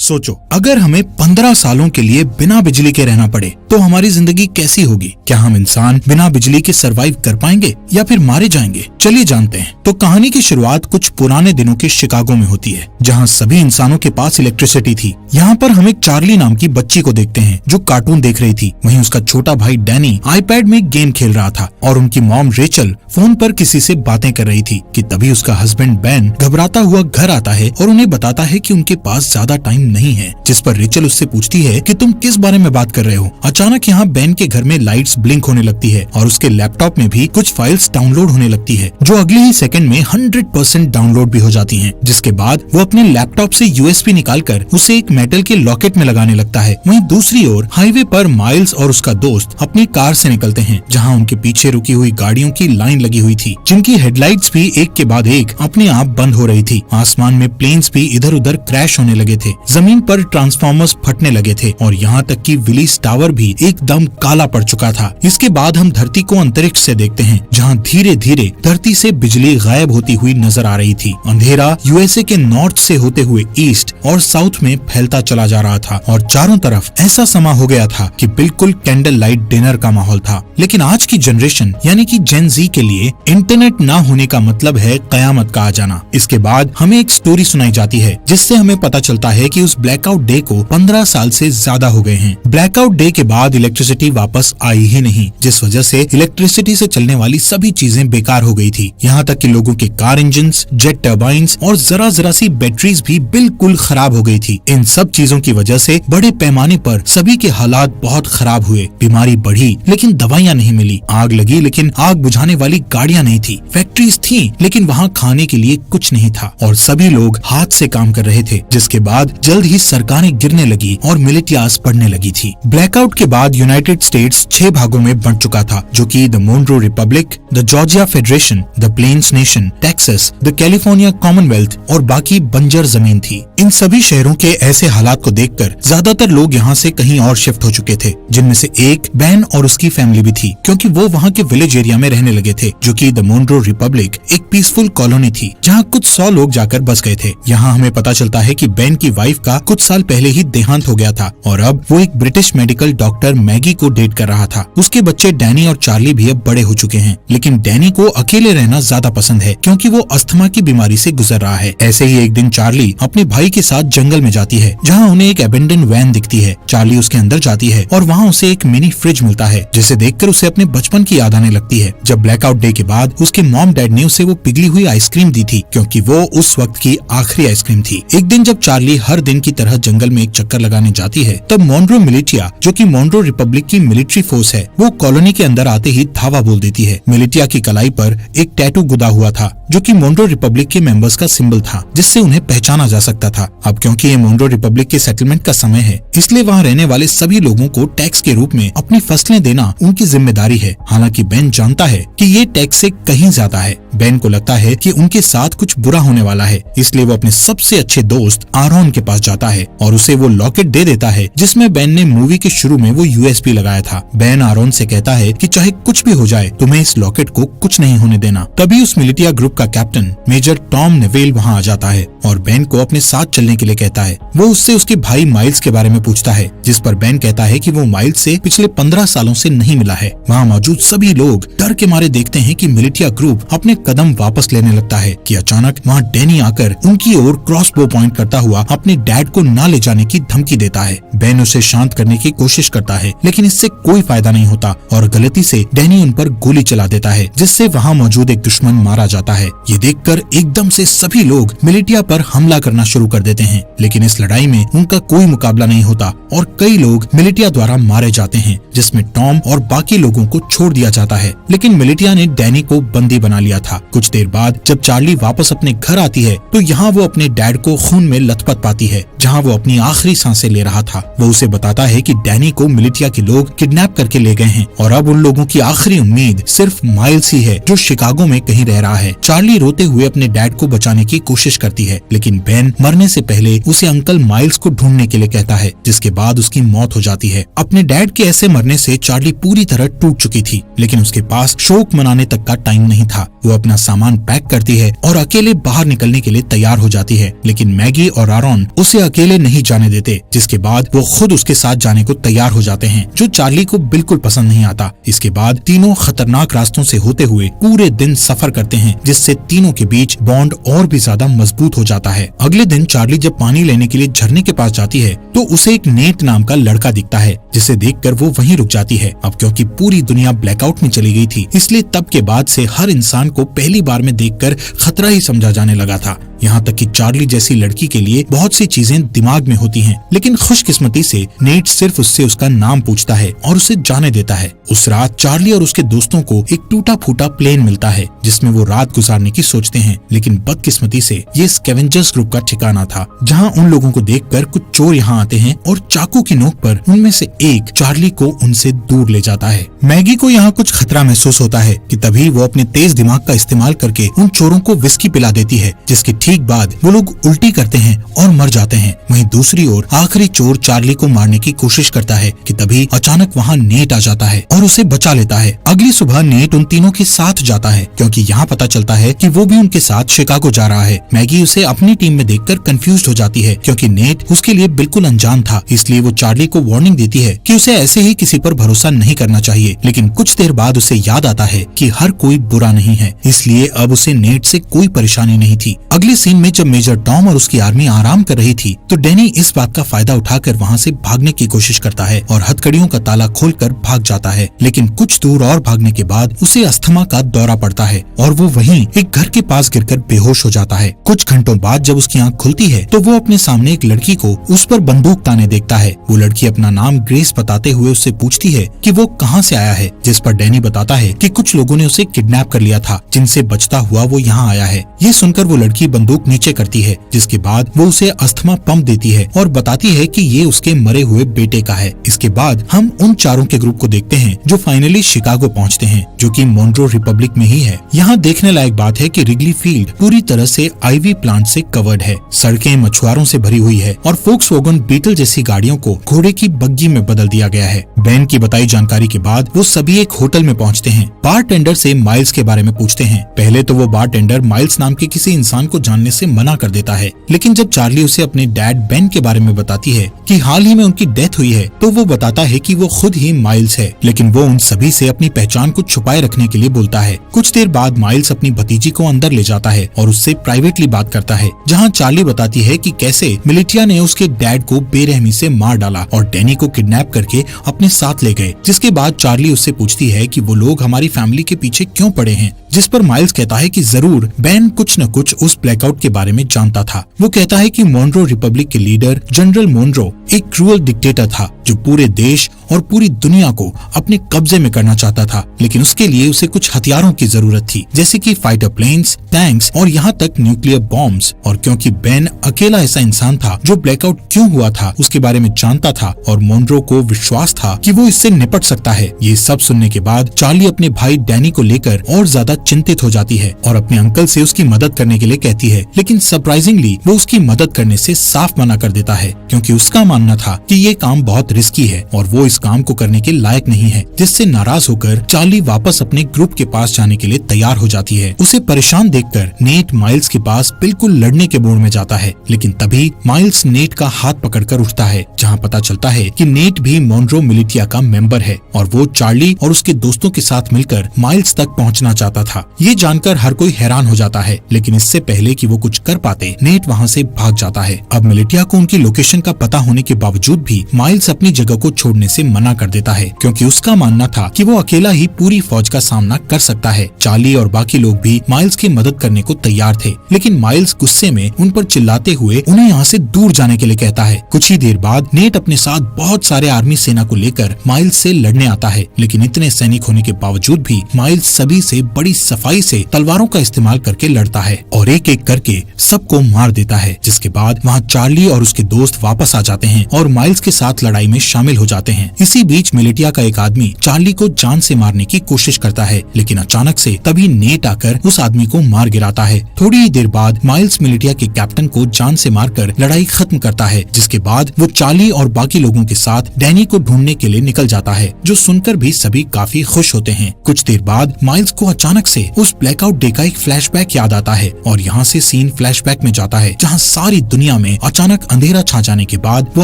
सोचो, अगर हमें 15 सालों के लिए बिना बिजली के रहना पड़े तो हमारी जिंदगी कैसी होगी। क्या हम इंसान बिना बिजली के सरवाइव कर पाएंगे या फिर मारे जाएंगे। चलिए जानते हैं। तो कहानी की शुरुआत कुछ पुराने दिनों के शिकागो में होती है, जहाँ सभी इंसानों के पास इलेक्ट्रिसिटी थी। यहाँ पर हम एक चार्ली नाम की बच्ची को देखते हैं जो कार्टून देख रही थी। वहीं उसका छोटा भाई डैनी आईपैड में गेम खेल रहा था और उनकी मॉम रेचल फोन पर किसी से बातें कर रही थी कि तभी उसका हस्बैंड बेन घबराता हुआ घर आता है और उन्हें बताता है कि उनके पास ज्यादा टाइम नहीं है। जिस पर रेचल उससे पूछती है कि तुम किस बारे में बात कर रहे हो। अचानक यहाँ बेन के घर में लाइट्स ब्लिंक होने लगती है और उसके लैपटॉप में भी कुछ फाइल्स डाउनलोड होने लगती है, जो अगले ही सेकंड में 100% डाउनलोड भी हो जाती हैं। जिसके बाद वो अपने लैपटॉप से यूएसबी निकालकर उसे एक मेटल के लॉकेट में लगाने लगता है। वहीं दूसरी ओर हाईवे पर माइल्स और उसका दोस्त अपनी कार से निकलते हैं, जहाँ उनके पीछे रुकी हुई गाड़ियों की लाइन लगी हुई थी, जिनकी हेडलाइट्स भी एक के बाद एक अपने आप बंद हो रही थी। आसमान में प्लेन्स भी इधर उधर क्रैश होने लगे थे, जमीन पर ट्रांसफार्मर्स फटने लगे थे और यहाँ तक कि विलीस टावर भी एकदम काला पड़ चुका था। इसके बाद हम धरती को अंतरिक्ष से देखते हैं, जहाँ धीरे धीरे धरती से बिजली गायब होती हुई नजर आ रही थी। अंधेरा यूएसए के नॉर्थ से होते हुए ईस्ट और साउथ में फैलता चला जा रहा था और चारों तरफ ऐसा समा हो गया था कि बिल्कुल कैंडल लाइट डिनर का माहौल था। लेकिन आज की जनरेशन यानी कि जेन जी के लिए इंटरनेट ना होने का मतलब है कयामत का आ जाना। इसके बाद हमें एक स्टोरी सुनाई जाती है, जिससे हमें पता चलता है कि उस ब्लैकआउट डे को 15 साल से ज्यादा हो गए हैं। ब्लैकआउट डे के बाद इलेक्ट्रिसिटी वापस आई ही नहीं, जिस वजह से इलेक्ट्रिसिटी से चलने वाली सभी चीजें बेकार हो गई थी। यहाँ तक कि लोगों के कार इंजन्स, जेट टर्बाइन्स और जरा सी बैटरीज भी बिल्कुल खराब हो गई थी। इन सब चीजों की वजह से बड़े पैमाने पर सभी के हालात बहुत खराब हुए। बीमारी बढ़ी लेकिन दवाइयाँ नहीं मिली, आग लगी लेकिन आग बुझाने वाली गाड़ियाँ नहीं थी, फैक्ट्रीज थी लेकिन वहाँ खाने के लिए कुछ नहीं था और सभी लोग हाथ से काम कर रहे थे। जिसके बाद जल्द ही सरकारें गिरने लगी और मिलिटियास बढ़ने लगी थी। ब्लैकआउट के बाद यूनाइटेड स्टेट्स 6 भागों में बंट चुका था, जो कि the Monroe republic, the Georgia federation, the plains nation, Texas, the California commonwealth और बाकी बंजर जमीन थी। इन सभी शहरों के ऐसे हालात को देखकर ज्यादातर लोग यहाँ से कहीं और शिफ्ट हो चुके थे, जिनमें से एक बेन और उसकी फैमिली भी थी, क्योंकि वो वहाँ के विलेज एरिया में रहने लगे थे, जो कि द मोनरो रिपब्लिक एक पीसफुल कॉलोनी थी, जहाँ कुछ 100 लोग जाकर बस गए थे। यहाँ हमें पता चलता है कि बेन की वाइफ का कुछ साल पहले ही देहांत हो गया था और अब वो एक ब्रिटिश मेडिकल डॉक्टर मैगी को डेट कर रहा था। उसके बच्चे डैनी और चार्ली भी अब बड़े हो चुके हैं, लेकिन डैनी को अकेले रहना ज्यादा पसंद है, क्योंकि वो अस्थमा की बीमारी से गुजर रहा है। ऐसे ही एक दिन चार्ली अपने भाई के साथ जंगल में जाती है, जहाँ उन्हें एक अबेंडन वैन दिखती है। चार्ली उसके अंदर जाती है और वहाँ उसे एक मिनी फ्रिज मिलता है, जिसे देखकर उसे अपने बचपन की याद आने लगती है, जब ब्लैकआउट डे के बाद उसके मॉम डैड ने उसे वो पिघली हुई आइसक्रीम दी थी, क्योंकि वो उस वक्त की आखिरी आइसक्रीम थी। एक दिन जब चार्ली हर दिन की तरह जंगल में एक चक्कर लगाने जाती है, तब मोनरो मिलिटिया, जो कि मोनरो रिपब्लिक की मिलिट्री फोर्स है, वो कॉलोनी के अंदर आते ही धावा बोल देती है। मिलिटिया की कलाई पर एक टैटू गुदा हुआ था, जो कि मोनरो रिपब्लिक के मेंबर्स का सिंबल था, जिससे उन्हें पहचाना जा सकता था। अब क्योंकि ये मोनरो रिपब्लिक के सेटलमेंट का समय है, इसलिए वहाँ रहने वाले सभी लोगों को टैक्स के रूप में अपनी फसलें देना उनकी जिम्मेदारी है। हालांकि बेन जानता है कि ये टैक्स से कहीं ज्यादा है। बेन को लगता है कि उनके साथ कुछ बुरा होने वाला है, इसलिए वो अपने सबसे अच्छे दोस्त आरोन के पास जाता है और उसे वो लॉकेट दे देता है, जिसमें बेन ने मूवी के शुरू में वो यूएसबी लगाया था। बेन आरोन से कहता है कि चाहे कुछ भी हो जाए, तुम्हें इस लॉकेट को कुछ नहीं होने देना। तभी उस मिलिटिया ग्रुप का कैप्टन मेजर टॉम नेवेल वहाँ आ जाता है और बेन को अपने साथ चलने के लिए कहता है। वो उससे उसके भाई माइल्स के बारे में पूछता है, जिस पर बेन कहता है कि वो माइल्स से पिछले 15 सालों से नहीं मिला है। वहाँ मौजूद सभी लोग डर के मारे देखते हैं कि मिलिटिया ग्रुप अपने कदम वापस लेने लगता है कि अचानक वहाँ डैनी आकर उनकी ओर क्रॉसबो पॉइंट करता हुआ अपने डैड को ना ले जाने की धमकी देता है। बेन उसे शांत करने की कोशिश करता है, लेकिन इससे कोई फायदा नहीं होता और गलती से डैनी उन पर गोली चला देता है, जिससे वहाँ मौजूद एक दुश्मन मारा जाता है। ये देखकर एकदम से सभी लोग मिलिटिया पर हमला करना शुरू कर देते हैं, लेकिन इस लड़ाई में उनका कोई मुकाबला नहीं होता और कई लोग मिलिटिया द्वारा मारे जाते हैं, जिसमें टॉम और बाकी लोगों को छोड़ दिया जाता है। लेकिन मिलिटिया ने डैनी को बंदी बना लिया था। कुछ देर बाद जब चार्ली वापस अपने घर आती है, तो यहाँ वो अपने डैड को खून में लथपथ पाती है, जहाँ वो अपनी आखिरी सांसें ले रहा था। वो उसे बताता है कि डैनी को मिलिटिया के लोग किडनैप करके ले गए हैं और अब उन लोगों की आखिरी उम्मीद सिर्फ माइल्स ही है, जो शिकागो में कहीं रह रहा है। चार्ली रोते हुए अपने डैड को बचाने की कोशिश करती है, लेकिन बेन मरने से पहले उसे अंकल माइल्स को ढूंढने के लिए कहता है, जिसके बाद उसकी मौत हो जाती है। अपने डैड के ऐसे मरने से चार्ली पूरी तरह टूट चुकी थी, लेकिन उसके पास शोक मनाने तक का टाइम नहीं था। वो अपना सामान पैक करती है और अकेले बाहर निकलने के लिए तैयार हो जाती है, लेकिन मैगी और आरॉन उसे अकेले नहीं जाने देते, जिसके बाद वो खुद उसके साथ जाने को तैयार हो जाते हैं, जो चार्ली को बिल्कुल पसंद नहीं आता। इसके बाद तीनों खतरनाक रास्तों से होते हुए पूरे दिन सफर करते हैं, जिससे तीनों के बीच बॉन्ड और भी ज्यादा मजबूत हो जाता है। अगले दिन चार्ली जब पानी लेने के लिए झरने के पास जाती है तो उसे एक नेट नाम का लड़का दिखता है, जिसे देखकर वो वहीं रुक जाती है। अब क्योंकि पूरी दुनिया ब्लैकआउट में चली गई थी, इसलिए तब के बाद से हर इंसान को पहली बार में देखकर खतरा ही समझा जाने लगा था। यहाँ तक कि चार्ली जैसी लड़की के लिए बहुत सी चीजें दिमाग में होती हैं, लेकिन खुशकिस्मती से नेट सिर्फ उससे उसका नाम पूछता है और उसे जाने देता है। उस रात चार्ली और उसके दोस्तों को एक टूटा फूटा प्लेन मिलता है, जिसमें वो रात गुजारने की सोचते हैं, लेकिन बदकिस्मती से ये स्कैवेंजर्स ग्रुप का ठिकाना था, जहाँ उन लोगों को देखकर कुछ चोर यहाँ आते हैं और चाकू की नोक पर उनमें से एक चार्ली को उनसे दूर ले जाता है। मैगी को यहाँ कुछ खतरा महसूस होता है कि तभी वो अपने तेज दिमाग का इस्तेमाल करके उन चोरों को विस्की पिला देती है, जिसके ठीक बाद वो लोग उल्टी करते हैं और मर जाते हैं। वहीं दूसरी ओर आखिरी चोर चार्ली को मारने की कोशिश करता है कि तभी अचानक वहाँ नेट आ जाता है और उसे बचा लेता है। अगली सुबह नेट उन तीनों के साथ जाता है, क्योंकि यहाँ पता चलता है कि वो भी उनके साथ शिकागो जा रहा है। मैगी उसे अपनी टीम में देखकर कंफ्यूज हो जाती है, क्योंकि नेट उसके लिए बिल्कुल अनजान था, इसलिए वो चार्ली को वार्निंग देती है कि उसे ऐसे ही किसी पर भरोसा नहीं करना चाहिए। लेकिन कुछ देर बाद उसे याद आता है कि हर कोई बुरा नहीं है, इसलिए अब उसे नेट से कोई परेशानी नहीं थी। अगले सीन में जब मेजर टॉम और उसकी आर्मी आराम कर रही थी तो डैनी इस बात का फायदा उठाकर वहाँ से भागने की कोशिश करता है और हथकड़ियों का ताला खोलकर भाग जाता है। लेकिन कुछ दूर और भागने के बाद उसे अस्थमा का दौरा पड़ता है और वो वहीं एक घर के पास गिरकर बेहोश हो जाता है। कुछ घंटों बाद जब उसकी आंख खुलती है तो वो अपने सामने एक लड़की को उस पर बंदूक ताने देखता है। वो लड़की अपना नाम ग्रेस बताते हुए उससे पूछती है कि वो कहाँ से आया है, जिस पर डैनी बताता है कि कुछ लोगों ने उसे किडनैप कर लिया था, जिनसे बचता हुआ वो यहाँ आया है। ये सुनकर वो लड़की बंदूक नीचे करती है, जिसके बाद वो उसे अस्थमा पंप देती है और बताती है कि ये उसके मरे हुए बेटे का है। इसके बाद हम उन चारों के ग्रुप को देखते हैं जो फाइनली शिकागो पहुंचते हैं, जो कि मोनरो रिपब्लिक में ही है। यहाँ देखने लायक बात है कि रिगली फील्ड पूरी तरह से आईवी प्लांट से कवर्ड है, सड़कें मछुआरों से भरी हुई है और फोक्सवैगन बीटल जैसी गाड़ियों को घोड़े की बग्गी में बदल दिया गया है। बेन की बताई जानकारी के बाद वो सभी एक होटल में पहुँचते हैं। बारटेंडर से माइल्स के बारे में पूछते हैं। पहले तो वो बारटेंडर माइल्स नाम के किसी इंसान को जानने से मना कर देता है, लेकिन जब चार्ली उसे अपने डैड बेन के बारे में बताती है कि हाल ही में उनकी डेथ हुई है, तो वो बताता है कि वो खुद ही माइल्स है, लेकिन वो उन सभी से अपनी पहचान को छुपाए रखने के लिए बोलता है। कुछ देर बाद माइल्स अपनी भतीजी को अंदर ले जाता है और उससे प्राइवेटली बात करता है, जहाँ चार्ली बताती है कि कैसे मिलिटिया ने उसके डैड को बेरहमी से मार डाला और डैनी को किडनैप करके अपने साथ ले गए। जिसके बाद चार्ली उससे पूछती है कि वो लोग हमारी फैमिली के पीछे क्यों पड़े हैं, जिस पर माइल्स कहता है कि जरूर बेन कुछ न कुछ उस ब्लैकआउट के बारे में जानता था। वो कहता है कि मोनरो रिपब्लिक के लीडर जनरल मोनरो एक क्रूअल डिक्टेटर था, जो पूरे देश और पूरी दुनिया को अपने कब्जे में करना चाहता था, लेकिन उसके लिए उसे कुछ हथियारों की जरूरत थी, जैसे कि फाइटर प्लेन्स, टैंक्स और यहाँ तक न्यूक्लियर बॉम्ब्स। और क्योंकि बेन अकेला ऐसा इंसान था जो ब्लैकआउट क्यों हुआ था उसके बारे में जानता था और मोनरो को विश्वास था कि वो इससे निपट सकता है। ये सब सुनने के बाद चार्ली अपने भाई डैनी को लेकर और ज्यादा चिंतित हो जाती है और अपने अंकल से उसकी मदद करने के लिए कहती है, लेकिन सरप्राइजिंगली वो उसकी मदद करने से साफ मना कर देता है, क्योंकि उसका मानना था कि ये काम बहुत रिस्की है और वो इस काम को करने के लायक नहीं है। जिससे नाराज होकर चार्ली वापस अपने ग्रुप के पास जाने के लिए तैयार हो जाती है। उसे परेशान देखकर नेट माइल्स के पास बिल्कुल लड़ने के मूड में जाता है, लेकिन तभी माइल्स नेट का हाथ पकड़कर उठता है, जहाँ पता चलता है कि नेट भी मोनरो मिलिटिया का मेंबर है और वो चार्ली और उसके दोस्तों के साथ मिलकर माइल्स तक पहुँचना चाहता था। ये जानकर हर कोई हैरान हो जाता है, लेकिन इससे पहले कि वो कुछ कर पाते नेट वहाँ से भाग जाता है। अब मिलिटिया को उनकी लोकेशन का पता होने के बावजूद भी माइल्स अपनी जगह को छोड़ने से मना कर देता है, क्योंकि उसका मानना था कि वो अकेला ही पूरी फौज का सामना कर सकता है। चार्ली और बाकी लोग भी माइल्स की मदद करने को तैयार थे, लेकिन माइल्स गुस्से में उन पर चिल्लाते हुए उन्हें यहाँ से दूर जाने के लिए कहता है। कुछ ही देर बाद नेट अपने साथ बहुत सारे आर्मी सेना को लेकर माइल्स से लड़ने आता है, लेकिन इतने सैनिक होने के बावजूद भी माइल्स सभी से बड़ी सफाई से तलवारों का इस्तेमाल करके लड़ता है और एक एक करके सबको मार देता है। जिसके बाद वहाँ चार्ली और उसके दोस्त वापस आ जाते हैं हैं और माइल्स के साथ लड़ाई में शामिल हो जाते हैं। इसी बीच मिलिटिया का एक आदमी चार्ली को जान से मारने की कोशिश करता है, लेकिन अचानक से तभी नेट आकर उस आदमी को मार गिराता है। थोड़ी ही देर बाद माइल्स मिलिटिया के कैप्टन को जान से मारकर लड़ाई खत्म करता है, जिसके बाद वो चार्ली और बाकी लोगों के साथ डैनी को ढूंढने के लिए निकल जाता है, जो सुनकर भी सभी काफी खुश होते हैं। कुछ देर बाद माइल्स को अचानक से उस ब्लैकआउट डे का एक फ्लैशबैक याद आता है और यहाँ से सीन फ्लैशबैक में जाता है, जहाँ सारी दुनिया में अचानक अंधेरा छा जाने के बाद वो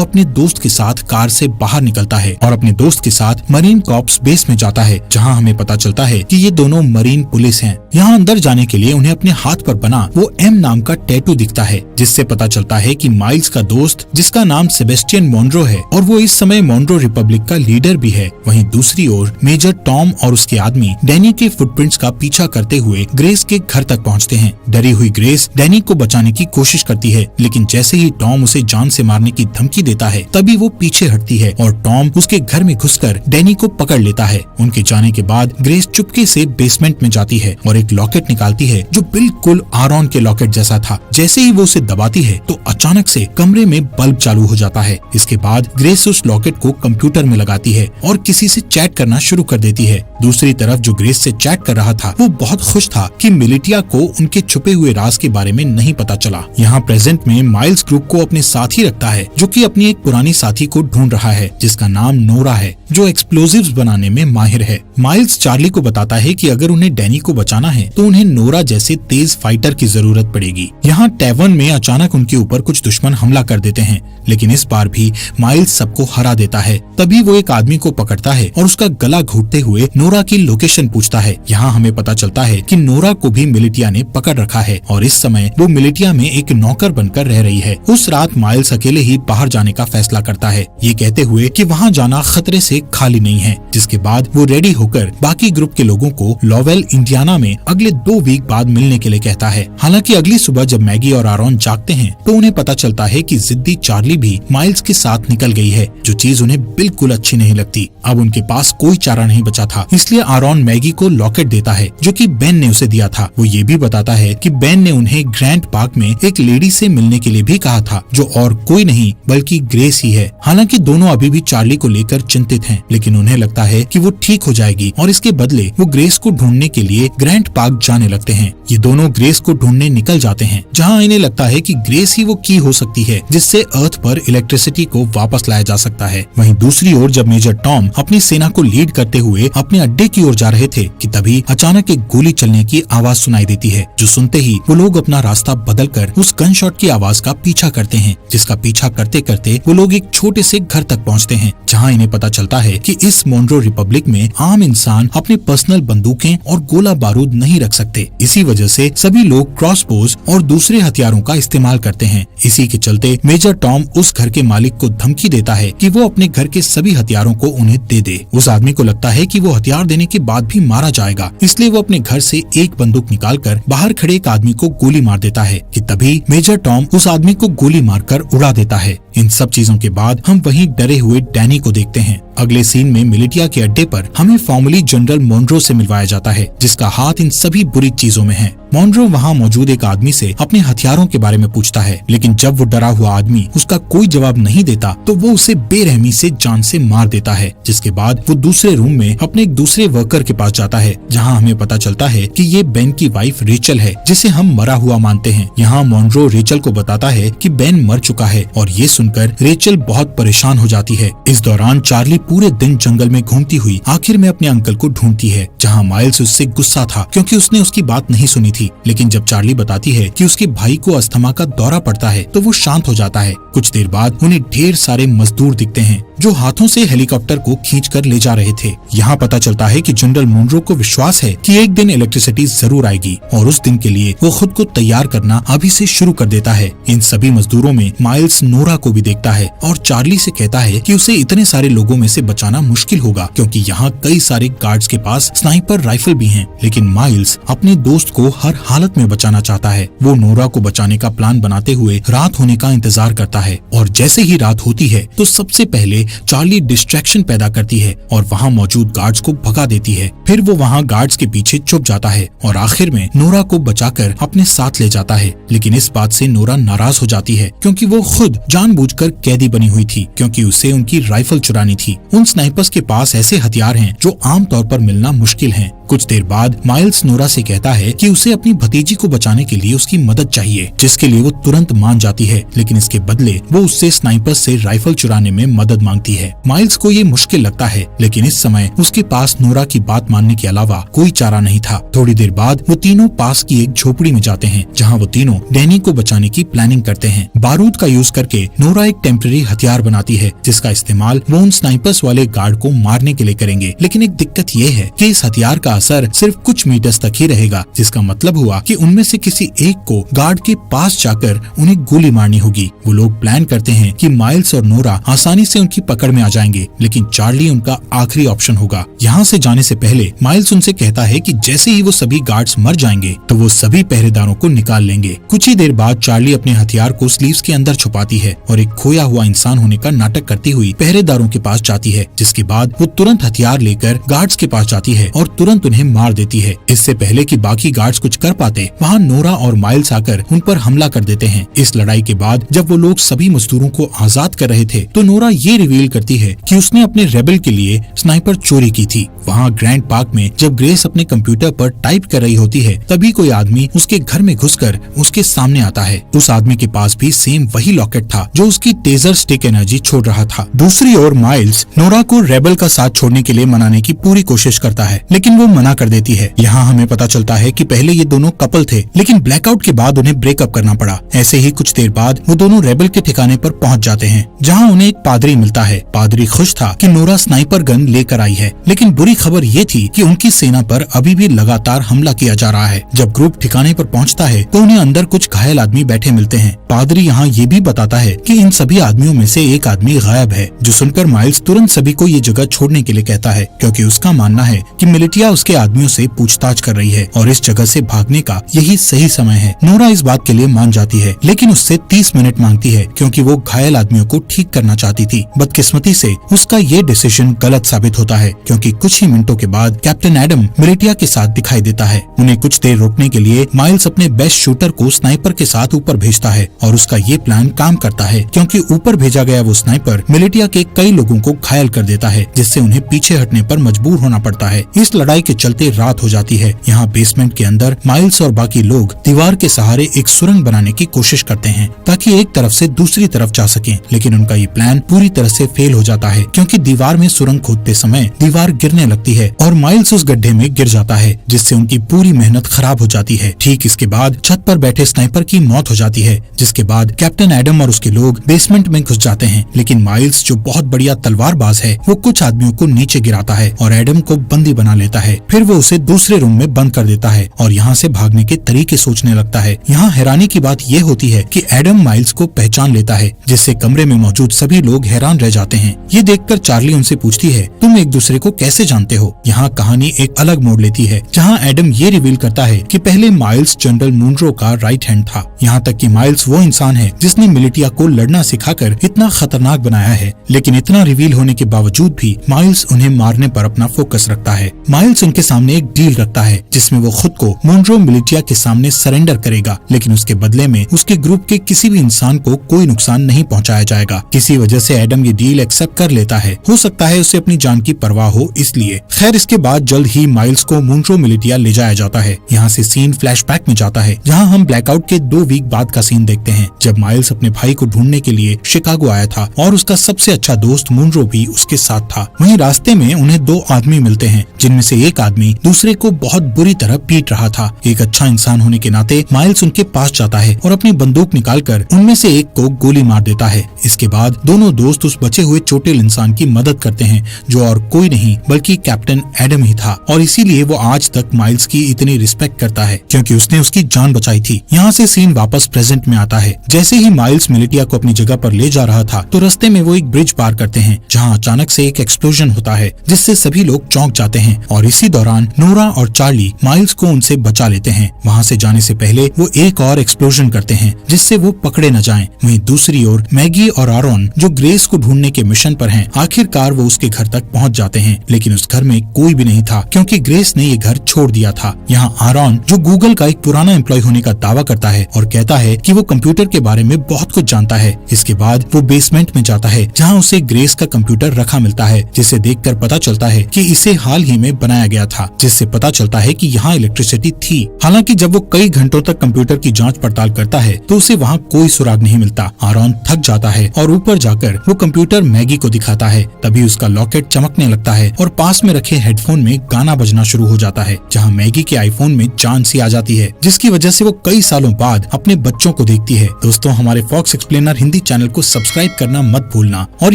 अपने दोस्त के साथ कार से बाहर निकलता है और अपने दोस्त के साथ मरीन कॉर्प्स बेस में जाता है, जहाँ हमें पता चलता है कि ये दोनों मरीन पुलिस हैं। यहाँ अंदर जाने के लिए उन्हें अपने हाथ पर बना वो एम नाम का टैटू दिखता है, जिससे पता चलता है कि माइल्स का दोस्त, जिसका नाम सेबेस्टियन मोन्रो है और वो इस समय मोन्रो रिपब्लिक का लीडर भी है। वहीं दूसरी ओर मेजर टॉम और उसके आदमी डैनी के फुटप्रिंट्स का पीछा करते हुए ग्रेस के घर तक पहुँचते हैं। डरी हुई ग्रेस डैनी को बचाने की कोशिश करती है, लेकिन जैसे ही टॉम उसे जान से मारने की धमकी देता है तभी वो पीछे हटती है और टॉम उसके घर में घुसकर डैनी को पकड़ लेता है। उनके जाने के बाद ग्रेस चुपके से बेसमेंट में जाती है और एक लॉकेट निकालती है जो बिल्कुल आरॉन के लॉकेट जैसा था। जैसे ही वो उसे दबाती है तो अचानक से कमरे में बल्ब चालू हो जाता है। इसके बाद ग्रेस उस लॉकेट को कंप्यूटर में लगाती है और किसी से चैट करना शुरू कर देती है। दूसरी तरफ जो ग्रेस से चैट कर रहा था वो बहुत खुश था कि मिलिटिया को उनके छुपे हुए राज के बारे में नहीं पता चला। यहाँ प्रेजेंट में माइल्स ग्रुप को अपने साथ ही रखता है, जो कि अपनी एक पुरानी साथी को ढूंढ रहा है जिसका नाम नोरा है, जो एक्सप्लोजिव्स बनाने में माहिर है। माइल्स चार्ली को बताता है कि अगर उन्हें डैनी को बचाना है तो उन्हें नोरा जैसे तेज फाइटर की जरूरत पड़ेगी। यहाँ टैवर्न में अचानक उनके ऊपर कुछ दुश्मन हमला कर देते हैं, लेकिन इस बार भी माइल्स सबको हरा देता है। तभी वो एक आदमी को पकड़ता है और उसका गला घोटते हुए नोरा की लोकेशन पूछता है। यहाँ हमें पता चलता है कि नोरा को भी मिलिटिया ने पकड़ रखा है और इस समय वो मिलिटिया में एक नौकर बनकर रह रही है। उस रात माइल्स अकेले ही बाहर जाने का फैसला करता है, ये कहते हुए कि वहाँ जाना खतरे से खाली नहीं है। जिसके बाद वो रेडी होकर बाकी ग्रुप के लोगों को लॉवेल इंडियाना में अगले 2 वीक बाद मिलने के लिए कहता है। हालांकि अगली सुबह जब मैगी और आरॉन जागते हैं तो उन्हें पता चलता है कि जिद्दी चार्ली भी माइल्स के साथ निकल गई है, जो चीज उन्हें बिल्कुल अच्छी नहीं लगती। अब उनके पास कोई चारा नहीं बचा था, इसलिए आरॉन मैगी को लॉकेट देता है जो कि बेन ने उसे दिया था। वो ये भी बताता है कि बेन ने उन्हें ग्रैंड पार्क में एक लेडी से मिलने के लिए भी कहा था, जो और कोई नहीं बल्कि ग्रेस ही है। हालांकि दोनों अभी भी चार्ली को लेकर चिंतित हैं, लेकिन उन्हें लगता है कि वो ठीक हो जाएगी और इसके बदले वो ग्रेस को ढूंढने के लिए ग्रैंड पार्क जाने लगते हैं। ये दोनों ग्रेस को ढूंढने निकल जाते हैं, जहाँ इन्हें लगता है कि ग्रेस ही वो की हो सकती है जिससे अर्थ पर इलेक्ट्रिसिटी को वापस लाया जा सकता है। वहीं दूसरी ओर जब मेजर टॉम अपनी सेना को लीड करते हुए अपने अड्डे की ओर जा रहे थे कि तभी अचानक एक गोली चलने की आवाज सुनाई देती है, जो सुनते ही वो लोग अपना रास्ता बदलकर उस गन शॉट की आवाज का पीछा करते हैं, जिसका पीछा करते करते वो लोग एक छोटे से घर तक पहुंचते हैं, जहां इन्हें पता चलता है कि इस मोन्रो रिपब्लिक में आम इंसान अपने पर्सनल बंदूकें और गोला बारूद नहीं रख सकते। इसी वजह से सभी लोग क्रॉसबोज और दूसरे हथियारों का इस्तेमाल करते हैं। इसी के चलते मेजर टॉम उस घर के मालिक को धमकी देता है कि वो अपने घर के सभी हथियारों को उन्हें दे दे। उस आदमी को लगता है कि वो हथियार देने के बाद भी मारा जाएगा, इसलिए वो अपने घर से एक बंदूक निकालकर बाहर खड़े एक आदमी को गोली मार देता है कि तभी मेजर टॉम उस आदमी को गोली मारकर उड़ा देता है। इन सब चीजों के बाद हम वहीं डरे हुए डैनी को देखते हैं। अगले सीन में मिलिटिया के अड्डे पर हमें फॉर्मली जनरल मोन्रो से मिलवाया जाता है, जिसका हाथ इन सभी बुरी चीजों में है। मोन्रो वहाँ मौजूद एक आदमी से अपने हथियारों के बारे में पूछता है, लेकिन जब वो डरा हुआ आदमी उसका कोई जवाब नहीं देता तो वो उसे बेरहमी से जान से मार देता है। जिसके बाद वो दूसरे रूम में अपने एक दूसरे वर्कर के पास जाता है, जहाँ हमें पता चलता है कि ये बेन की वाइफ रेचल है, जिसे हम मरा हुआ मानते हैं। यहाँ मोन्रो रेचल को बताता है कि बेन मर चुका है और ये सुनकर रेचल बहुत परेशान हो जाती है। इस दौरान चार्ली पूरे दिन जंगल में घूमती हुई आखिर में अपने अंकल को ढूंढती है, जहाँ माइल्स उससे गुस्सा था क्योंकि उसने उसकी बात नहीं सुनी थी। लेकिन जब चार्ली बताती है कि उसके भाई को अस्थमा का दौरा पड़ता है तो वो शांत हो जाता है। कुछ देर बाद उन्हें ढेर सारे मजदूर दिखते हैं जो हाथों से हेलीकॉप्टर को खींचकर ले जा रहे थे। यहाँ पता चलता है कि जनरल मोन्रो को विश्वास है कि एक दिन इलेक्ट्रिसिटी जरूर आएगी और उस दिन के लिए वो खुद को तैयार करना अभी से शुरू कर देता है। इन सभी मजदूरों में माइल्स नोरा को भी देखता है और चार्ली से कहता है कि उसे इतने सारे लोगों में से बचाना मुश्किल होगा क्योंकि यहाँ कई सारे गार्ड्स के पास स्नाइपर राइफल भी हैं। लेकिन माइल्स अपने दोस्त को हर हालत में बचाना चाहता है। वो नोरा को बचाने का प्लान बनाते हुए रात होने का इंतजार करता है और जैसे ही रात होती है तो सबसे पहले चार्ली डिस्ट्रैक्शन पैदा करती है और वहाँ मौजूद गार्ड्स को भगा देती है। फिर वो वहाँ गार्ड्स के पीछे छुप जाता है और आखिर में नोरा को बचाकर अपने साथ ले जाता है। लेकिन इस बात से नोरा नाराज हो जाती है क्योंकि वो खुद जानबूझकर कैदी बनी हुई थी, क्योंकि उसे उनकी राइफल चुरानी थी। उन स्नाइपर्स के पास ऐसे हथियार हैं जो आमतौर पर मिलना मुश्किल हैं। कुछ देर बाद माइल्स नोरा से कहता है कि उसे अपनी भतीजी को बचाने के लिए उसकी मदद चाहिए, जिसके लिए वो तुरंत मान जाती है। लेकिन इसके बदले वो उससे स्नाइपर्स से राइफल चुराने में मदद मांगती है। माइल्स को ये मुश्किल लगता है, लेकिन इस समय उसके पास नोरा की बात मानने के अलावा कोई चारा नहीं था। थोड़ी देर बाद वो तीनों पास की एक झोपड़ी में जाते हैं, जहाँ वो तीनों डैनी को बचाने की प्लानिंग करते हैं। बारूद का यूज करके नोरा एक टेम्परेरी हथियार बनाती है, जिसका इस्तेमाल वो उन स्नाइपर्स वाले गार्ड को मारने के लिए करेंगे। लेकिन एक दिक्कत ये है कि इस हथियार का असर सिर्फ कुछ मीटर्स तक ही रहेगा, जिसका मतलब हुआ कि उनमें से किसी एक को गार्ड के पास जाकर उन्हें गोली मारनी होगी। वो लोग प्लान करते हैं कि माइल्स और नोरा आसानी से उनकी पकड़ में आ जाएंगे, लेकिन चार्ली उनका आखिरी ऑप्शन होगा। यहाँ से जाने से पहले माइल्स उनसे कहता है कि जैसे ही वो सभी गार्ड्स मर जाएंगे तो वो सभी पहरेदारों को निकाल लेंगे। कुछ ही देर बाद चार्ली अपने हथियार को स्लीव्स के अंदर छुपाती है और एक खोया हुआ इंसान होने का नाटक करती हुई पहरेदारों के पास जाती है, जिसके बाद वो तुरंत हथियार लेकर गार्ड्स के पास जाती है और तुरंत उन्हें मार देती है। इससे पहले कि बाकी गार्ड्स कुछ कर पाते, वहाँ नोरा और माइल्स आकर उन पर हमला कर देते हैं। इस लड़ाई के बाद जब वो लोग सभी मजदूरों को आजाद कर रहे थे तो नोरा ये रिवील करती है कि उसने अपने रेबल के लिए स्नाइपर चोरी की थी। वहाँ ग्रैंड पार्क में जब ग्रेस अपने कंप्यूटर पर टाइप कर रही होती है, तभी कोई आदमी उसके घर में घुसकर उसके सामने आता है। उस आदमी के पास भी सेम वही लॉकेट था जो उसकी टेजर स्टिक एनर्जी छोड़ रहा था। दूसरी ओर माइल्स नोरा को रेबल का साथ छोड़ने के लिए मनाने की पूरी कोशिश करता है, लेकिन वो मना कर देती है। यहाँ हमें पता चलता है कि पहले ये दोनों कपल थे, लेकिन ब्लैकआउट के बाद उन्हें ब्रेकअप करना पड़ा। ऐसे ही कुछ देर बाद वो दोनों रेबल के ठिकाने पर पहुँच जाते हैं, जहाँ उन्हें एक पादरी मिलता है। पादरी खुश था कि नोरा स्नाइपर गन लेकर आई है, लेकिन बुरी खबर ये थी कि उनकी सेना पर अभी भी लगातार हमला किया जा रहा है। जब ग्रुप ठिकाने पर पहुंचता है तो उन्हें अंदर कुछ घायल आदमी बैठे मिलते हैं। पादरी यहाँ ये भी बताता है कि इन सभी आदमियों में से एक आदमी गायब है, जो सुनकर माइल्स तुरंत सभी को ये जगह छोड़ने के लिए कहता है, क्योंकि उसका मानना है कि मिलिटिया उसके आदमियों से पूछताछ कर रही है और इस जगह से भागने का यही सही समय है। नोरा इस बात के लिए मान जाती है, लेकिन उससे 30 मिनट मांगती है, क्योंकि वो घायल आदमियों को ठीक करना चाहती थी। बदकिस्मती से उसका ये डिसीजन गलत साबित होता है, क्योंकि कुछ ही मिनटों के बाद कैप्टन एडम मिलिटिया के साथ दिखाई देता है। उन्हें कुछ देर रोकने के लिए माइल्स अपने बेस्ट शूटर को स्नाइपर के साथ ऊपर भेजता है और उसका ये प्लान काम करता है, क्योंकि ऊपर भेजा गया वो स्नाइपर मिलिटिया के कई लोगों को घायल कर देता है, जिससे उन्हें पीछे हटने पर मजबूर होना पड़ता है। इस लड़ाई के चलते रात हो जाती है। यहाँ बेसमेंट के अंदर माइल्स और बाकी लोग दीवार के सहारे एक सुरंग बनाने की कोशिश करते हैं ताकि एक तरफ से दूसरी तरफ जा सकें, लेकिन उनका ये प्लान पूरी तरह से फेल हो जाता है, क्योंकि दीवार में सुरंग खोदते समय दीवार गिरने लगती है और माइल्स उस गड्ढे में गिर जाता है, जिससे उनकी पूरी मेहनत खराब हो जाती है। ठीक इसके बाद छत पर बैठे स्नाइपर की मौत हो जाती है, जिसके बाद कैप्टन एडम और उसके लोग बेसमेंट में घुस जाते हैं। लेकिन माइल्स, जो बहुत बढ़िया तलवारबाज है, वो कुछ आदमियों को नीचे गिराता है और एडम को बंदी बना लेता है। फिर वो उसे दूसरे रूम में बंद कर देता है और यहाँ से भागने के तरीके सोचने लगता है। यहाँ हैरानी की बात ये होती है कि एडम माइल्स को पहचान लेता है, जिससे कमरे में मौजूद सभी लोग हैरान रह जाते हैं। ये देखकर चार्ली उनसे पूछती है, तुम एक दूसरे को कैसे जानते हो? यहाँ कहानी एक अलग मोड़ लेती है, जहाँ एडम ये रिवील करता है कि पहले माइल्स जनरल मुनरो का राइट हैंड था। यहाँ तक कि माइल्स वो इंसान है जिसने मिलिटिया को लड़ना सिखाकर इतना खतरनाक बनाया है। लेकिन इतना रिवील होने के बावजूद भी माइल्स उन्हें मारने पर अपना फोकस रखता है। माइल्स उनके सामने एक डील रखता है, जिसमें वो खुद को मुनरो मिलिटिया के सामने सरेंडर करेगा, लेकिन उसके बदले में उसके ग्रुप के किसी भी इंसान को कोई नुकसान नहीं पहुँचाया जाएगा। किसी वजह से एडम ये डील एक्सेप्ट कर लेता है। हो सकता है उसे अपनी जान की परवाह हो इसलिए। खैर, इसके बाद जल्द ही माइल्स को मुनरो मिलिटिया ले जाया जाता है। यहाँ से सीन फ्लैशबैक में जाता है, जहाँ हम ब्लैकआउट के 2 वीक बाद का सीन देखते हैं, जब माइल्स अपने भाई को ढूंढने के लिए शिकागो आया था और उसका सबसे अच्छा दोस्त मुनरो भी उसके साथ था। वहीं रास्ते में उन्हें 2 आदमी मिलते हैं, जिनमें से एक आदमी दूसरे को बहुत बुरी तरह पीट रहा था। एक अच्छा इंसान होने के नाते माइल्स उनके पास जाता है और अपनी बंदूक निकालकर उनमें से एक को गोली मार देता है। इसके बाद दोनों दोस्त उस बचे हुए चोटिल इंसान की मदद करते हैं, जो और कोई नहीं बल्कि कैप्टन एडम ही था, और इसीलिए वो आज तक माइल्स की इतनी रिस्पेक्ट करता है, क्योंकि उसने उसकी जान बचाई थी। यहाँ से सीन वापस प्रेजेंट में आता है। जैसे ही माइल्स मिलिटिया को अपनी जगह पर ले जा रहा था तो रास्ते में वो एक ब्रिज पार करते हैं, जहाँ अचानक से एक एक्सप्लोजन होता है, जिससे सभी लोग चौंक जाते हैं। और इसी दौरान नोरा और चार्ली माइल्स को उनसे बचा लेते हैं। वहाँ से जाने से पहले वो एक और एक्सप्लोजन करते हैं जिससे वो पकड़े न जाएं। वहीं दूसरी ओर मैगी और आरोन जो ग्रेस को ढूंढने के मिशन पर हैं, आखिरकार वो उसके घर तक पहुँच जाते हैं, लेकिन उस घर में कोई भी नहीं था क्योंकि ग्रेस ने ये घर छोड़ दिया था। यहाँ आरोन जो गूगल का एक पुराना एम्प्लॉय होने का दावा करता है और कहता है कि वो कंप्यूटर के बारे में बहुत कुछ जानता है। इसके बाद वो बेसमेंट में जाता है जहाँ उसे ग्रेस का कंप्यूटर रखा मिलता है, जिसे देखकर पता चलता है कि इसे हाल ही में बनाया गया था, जिससे पता चलता है कि यहाँ इलेक्ट्रिसिटी थी। हालांकि जब वो कई घंटों तक कंप्यूटर की जांच पड़ताल करता है तो उसे वहाँ कोई सुराग नहीं मिलता। आरोन थक जाता है और ऊपर जाकर वो कंप्यूटर मैगी को दिखाता है। तभी उसका लॉकेट चमकने लगता है और पास में रखे हेडफोन में गाना बजना शुरू हो जाता है, जहाँ मैगी के आईफोन में जान सी आ जाती है, जिसकी वजह से वो कई सालों बाद अपने बच्चों को देखती है। दोस्तों, हमारे फॉक्स एक्सप्लेनर हिंदी चैनल को सब्सक्राइब करना मत भूलना। और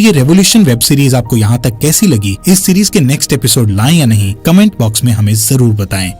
ये रेवोल्यूशन वेब सीरीज आपको यहाँ तक कैसी लगी, इस सीरीज के नेक्स्ट एपिसोड लाएं या नहीं, कमेंट बॉक्स में हमें जरूर बताएं।